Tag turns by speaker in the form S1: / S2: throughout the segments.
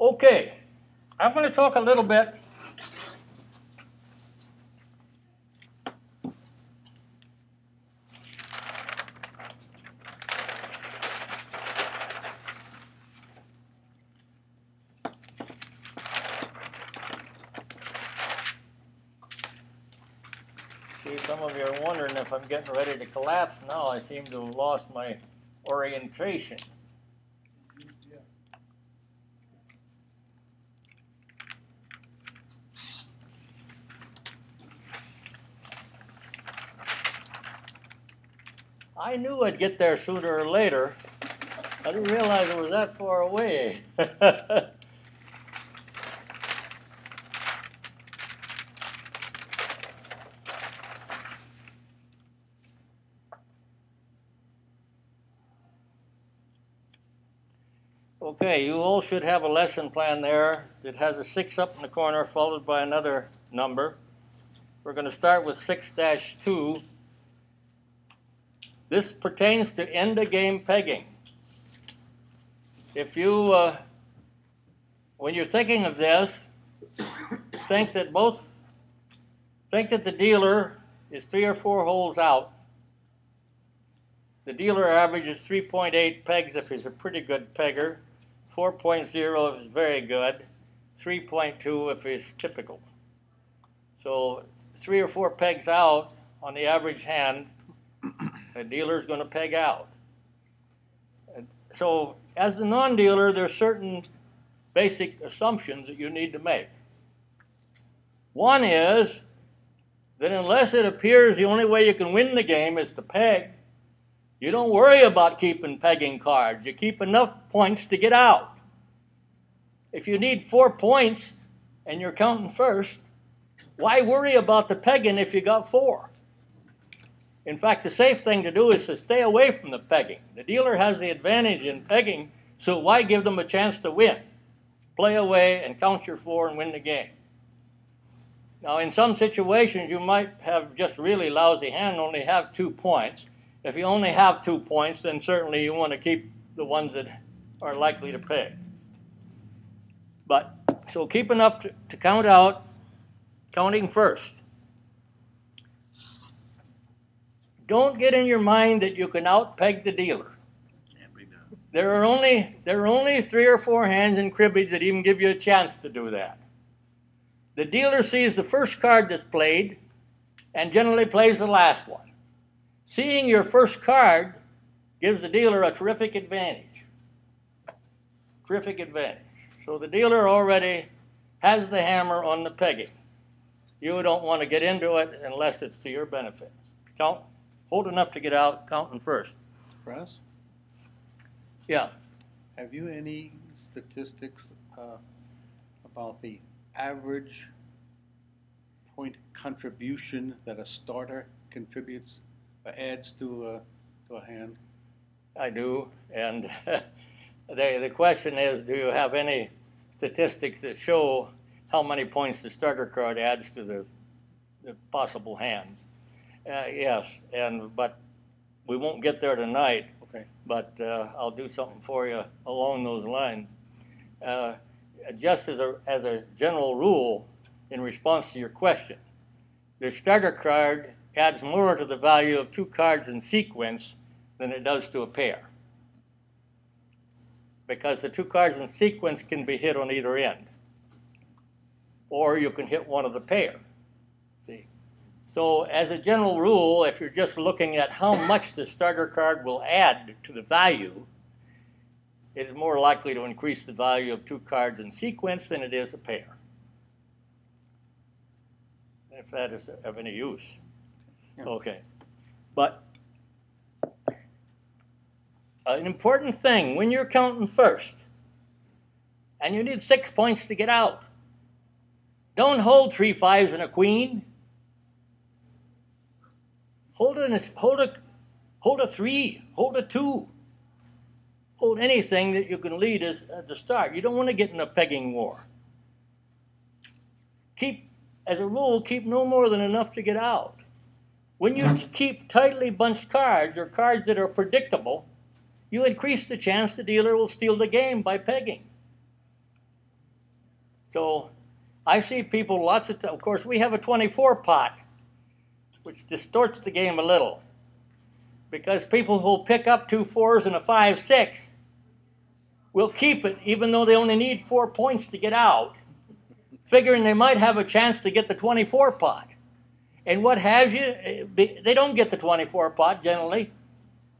S1: Okay, I'm going to talk a little bit See, some of you are wondering if I'm getting ready to collapse now. I seem to have lost my orientation. I knew I'd get there sooner or later. I didn't realize it was that far away. Okay, you all should have a lesson plan there that has a 6 up in the corner followed by another number. We're going to start with 6-2. This pertains to end-of-game pegging. If you, when you're thinking of this, think that the dealer is 3 or 4 holes out. The dealer averages 3.8 pegs if he's a pretty good pegger, 4.0 if he's very good, 3.2 if he's typical. So 3 or 4 pegs out on the average hand, the dealer's going to peg out. So as the non-dealer, there's certain basic assumptions that you need to make. One is that unless it appears the only way you can win the game is to peg, you don't worry about keeping pegging cards. You keep enough points to get out. If you need 4 points and you're counting first, why worry about the pegging if you got 4? In fact, the safe thing to do is to stay away from the pegging. The dealer has the advantage in pegging, so why give them a chance to win? Play away and count your 4 and win the game. Now, in some situations, you might have just really lousy hand and only have 2 points. If you only have 2 points, then certainly you want to keep the ones that are likely to peg. But, so keep enough to count out, counting first. Don't get in your mind that you can out-peg the dealer.
S2: Can't be done.
S1: There are only 3 or 4 hands in cribbage that even give you a chance to do that. The dealer sees the first card that's played and generally plays the last one. Seeing your first card gives the dealer a terrific advantage. Terrific advantage. So the dealer already has the hammer on the pegging. You don't want to get into it unless it's to your benefit. Count. Hold enough to get out, counting first.
S3: RAS?
S1: Yeah.
S3: Have you any statistics about the average point contribution that a starter contributes, adds to a hand?
S1: I do, and the question is, do you have any statistics that show how many points the starter card adds to the possible hands? Yes, but we won't get there tonight.
S3: Okay.
S1: But I'll do something for you along those lines. Just as a general rule, in response to your question, the starter card adds more to the value of 2 cards in sequence than it does to a pair, because the 2 cards in sequence can be hit on either end, or you can hit one of the pair. See. So as a general rule, if you're just looking at how much the starter card will add to the value, it is more likely to increase the value of 2 cards in sequence than it is a pair, if that is of any use.
S3: Yeah.
S1: Okay. But an important thing, when you're counting first, and you need 6 points to get out, don't hold 3 5s and a queen. Hold a 3, hold a 2. Hold anything that you can lead at the start. You don't want to get in a pegging war. As a rule, keep no more than enough to get out. When you keep tightly bunched cards, or cards that are predictable, you increase the chance the dealer will steal the game by pegging. So I see people lots of times. Of course, we have a 24 pot, which distorts the game a little, because people who'll pick up 2 4s and a 5 6 will keep it even though they only need 4 points to get out, figuring they might have a chance to get the 24 pot. And what have you, they don't get the 24 pot generally.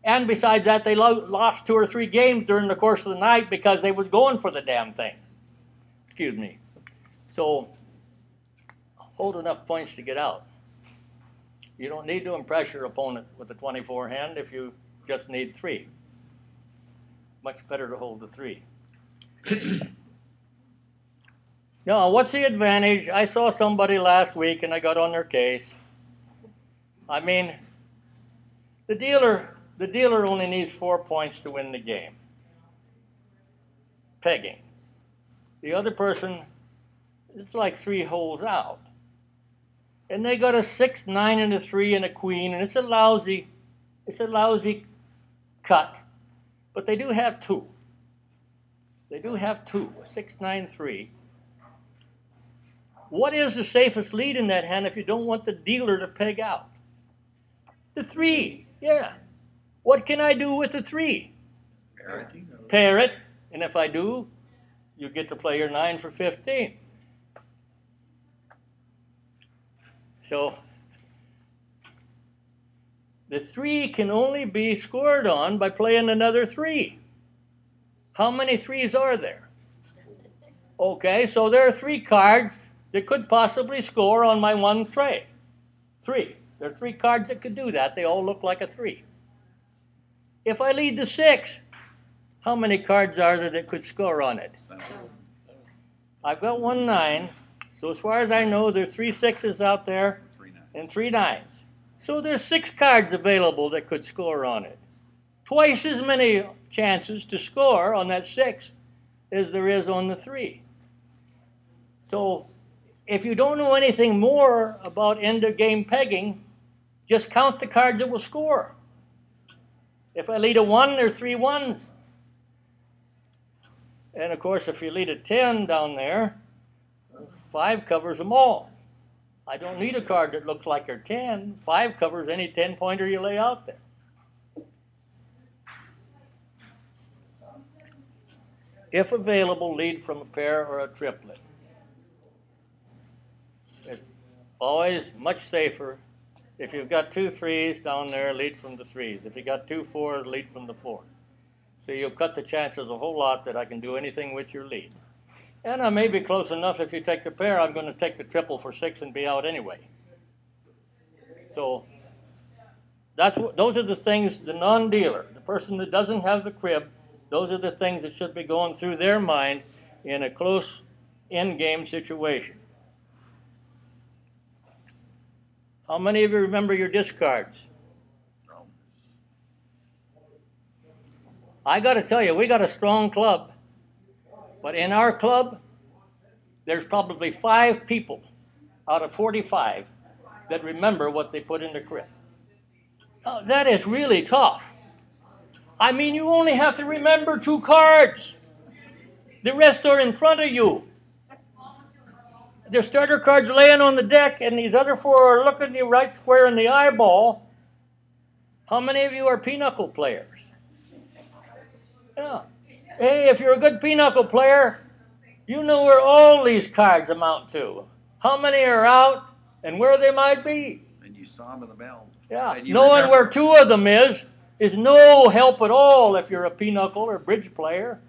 S1: And besides that, they lost 2 or 3 games during the course of the night because they was going for the damn thing. Excuse me. So hold enough points to get out. You don't need to impress your opponent with a 24 hand if you just need 3. Much better to hold the 3. Now, what's the advantage? I saw somebody last week and I got on their case. I mean, the dealer only needs 4 points to win the game. Pegging. The other person, it's like 3 holes out. And they got a 6, 9, and a 3 and a queen, and it's a lousy cut. But they do have 2. They do have 2, a 6, 9, 3. What is the safest lead in that hand if you don't want the dealer to peg out? The 3, yeah. What can I do with the 3? Pair it, and if I do, you get to play your 9 for 15. So the 3 can only be scored on by playing another 3. How many 3s are there? Okay, so there are 3 cards that could possibly score on my 1 tray. 3. There are 3 cards that could do that. They all look like a 3. If I lead the 6, how many cards are there that could score on it? I've got 1 9. So as far as I know, there's 3 6s out there and 3 9s. So there's 6 cards available that could score on it. Twice as many chances to score on that 6 as there is on the 3. So if you don't know anything more about end-of-game pegging, just count the cards that will score. If I lead a 1, there's 3 1s. And of course, if you lead a 10 down there, 5 covers them all. I don't need a card that looks like a 10. 5 covers any 10-pointer you lay out there. If available, lead from a pair or a triplet. It's always much safer. If you've got 2 3s down there, lead from the 3s. If you've got 2 4s, lead from the 4. So you'll cut the chances a whole lot that I can do anything with your lead. And I may be close enough if you take the pair, I'm going to take the triple for 6 and be out anyway. So those are the things, the non-dealer, the person that doesn't have the crib, those are the things that should be going through their mind in a close end-game situation. How many of you remember your discards? I got to tell you, we got a strong club. But in our club, there's probably 5 people out of 45 that remember what they put in the crib. Oh, that is really tough. I mean, you only have to remember 2 cards. The rest are in front of you. The starter cards laying on the deck, and these other 4 are looking you right square in the eyeball. How many of you are pinochle players? Yeah. Hey, if you're a good pinochle player, you know where all these cards amount to. How many are out and where they might be.
S2: And you saw them in the bell.
S1: Yeah. Knowing where 2 of them is no help at all if you're a pinochle or bridge player.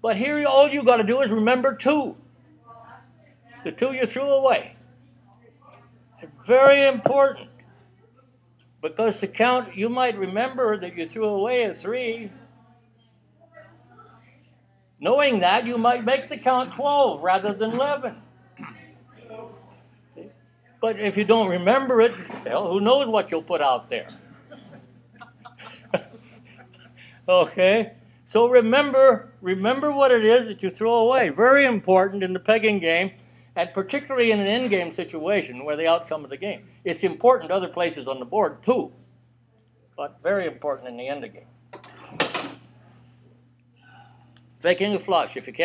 S1: But here, all you got to do is remember 2. The 2 you threw away. It's very important. Because to count, you might remember that you threw away a 3. Knowing that, you might make the count 12 rather than 11. See? But if you don't remember it, well, who knows what you'll put out there. Okay? So remember what it is that you throw away. Very important in the pegging game, and particularly in an end-game situation where the outcome of the game. It's important other places on the board too, but very important in the end of the game. Faking a flush. If you can't